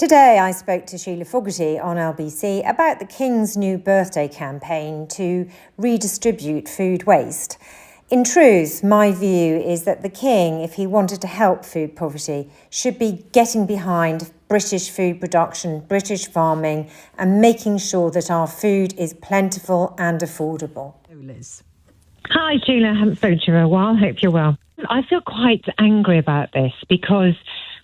Today I spoke to Sheila Fogarty on LBC about the King's new birthday campaign to redistribute food waste. In truth, my view is that the King, if he wanted to help food poverty, should be getting behind British food production, British farming, and making sure that our food is plentiful and affordable. Liz. Hi, Sheila. I haven't spoken to you in a while. Hope you're well. I feel quite angry about this because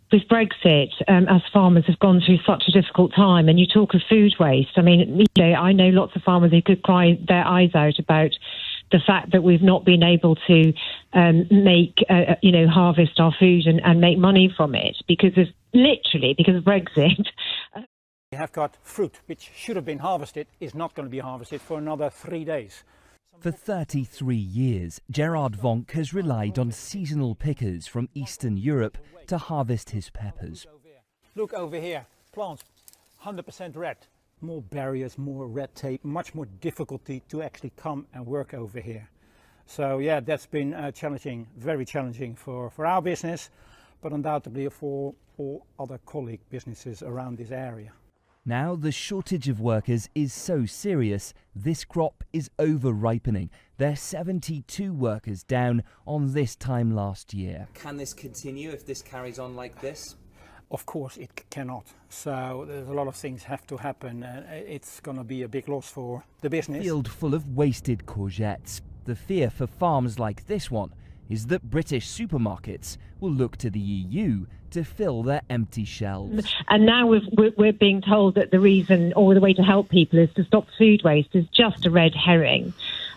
with Brexit, us farmers have gone through such a difficult time, and you talk of food waste. I mean, I know lots of farmers who could cry their eyes out about the fact that we've not been able to harvest our food and make money from it because of Brexit. We have got fruit which should have been harvested is not going to be harvested for another 3 days. For 33 years, Gerard Vonk has relied on seasonal pickers from Eastern Europe to harvest his peppers. Look over here, plants 100% red. More barriers, more red tape, much more difficulty to actually come and work over here. So yeah, that's been challenging, very challenging for our business, but undoubtedly for all other colleague businesses around this area. Now the shortage of workers is so serious, this crop is over-ripening. There are 72 workers down on this time last year. Can this continue if this carries on like this? Of course it cannot. So there's a lot of things have to happen. It's going to be a big loss for the business. A field full of wasted courgettes. The fear for farms like this one is that British supermarkets will look to the EU to fill their empty shelves. And now we're being told that the reason or the way to help people is to stop food waste is just a red herring.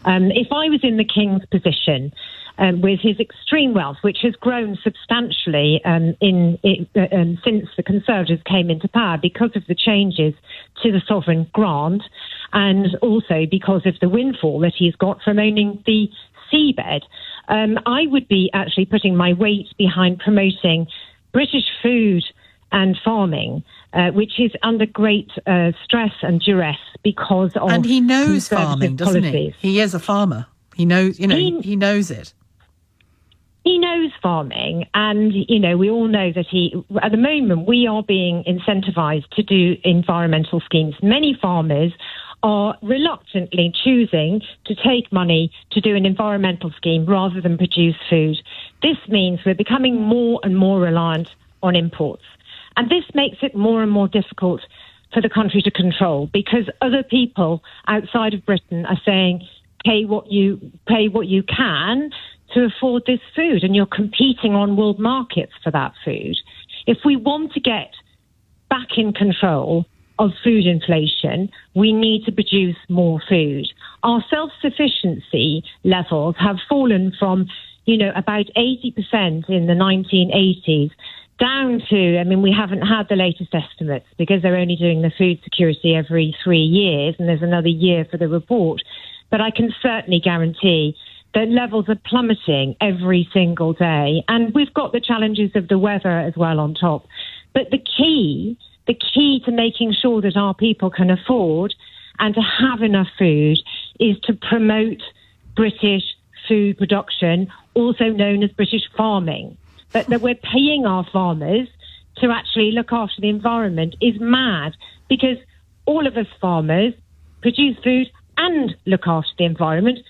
If I was in the King's position, with his extreme wealth, which has grown substantially since the Conservatives came into power because of the changes to the sovereign grant and also because of the windfall that he's got from owning the seabed, I would be actually putting my weight behind promoting British food and farming, which is under great stress and duress because of and he knows farming, doesn't policies. He is a farmer. He knows, he knows it. He knows farming, and, we all know that at the moment, we are being incentivised to do environmental schemes. Many farmers are reluctantly choosing to take money to do an environmental scheme rather than produce food. This means we're becoming more and more reliant on imports. And this makes it more and more difficult for the country to control because other people outside of Britain are saying, pay what you can to afford this food, and you're competing on world markets for that food. If we want to get back in control of food inflation, we need to produce more food. Our self-sufficiency levels have fallen from, about 80% in the 1980s down to, we haven't had the latest estimates because they're only doing the food security every 3 years, and there's another year for the report. But I can certainly guarantee that levels are plummeting every single day. And we've got the challenges of the weather as well on top. But the key to making sure that our people can afford and to have enough food is to promote British food production, also known as British farming. But that we're paying our farmers to actually look after the environment is mad because all of us farmers produce food and look after the environment.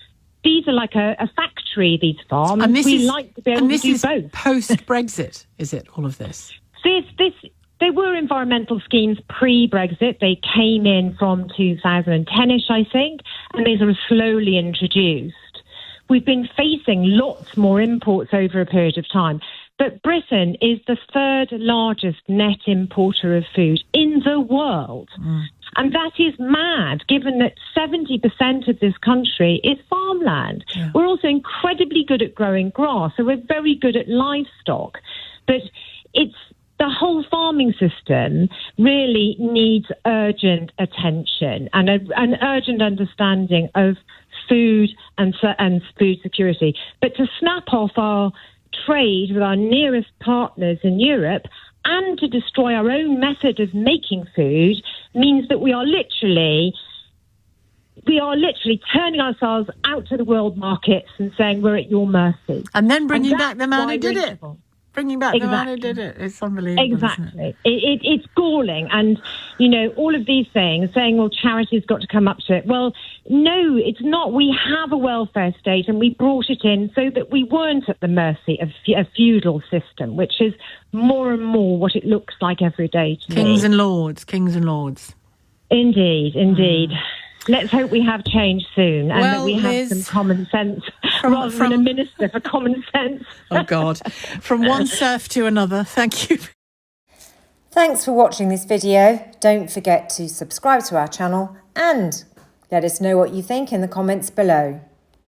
These are like a factory, these farms. And we like to be able to do both. Post-Brexit, is it, all of this? There were environmental schemes pre-Brexit. They came in from 2010-ish, I think, and these are slowly introduced. We've been facing lots more imports over a period of time. But Britain is the third largest net importer of food in the world. And that is mad, given that 70% of this country is farmland. Yeah. We're also incredibly good at growing grass, so we're very good at livestock. But the whole farming system really needs urgent attention and an urgent understanding of food and food security. But to snap off our trade with our nearest partners in Europe and to destroy our own method of making food means that we are literally turning ourselves out to the world markets and saying we're at your mercy. And then bringing back the man who did it. bringing back the man who did it. It's unbelievable, isn't it? Exactly. It's galling. And, you know, all of these things, saying, well, charity's got to come up to it. Well, no, it's not. We have a welfare state and we brought it in so that we weren't at the mercy of a feudal system, which is more and more what it looks like every day to me. Kings and lords. Indeed, indeed. Let's hope we have change soon and that we have Liz, some common sense rather than a minister for common sense. Oh, God. From one serf to another. Thank you. Thanks for watching this video. Don't forget to subscribe to our channel and let us know what you think in the comments below.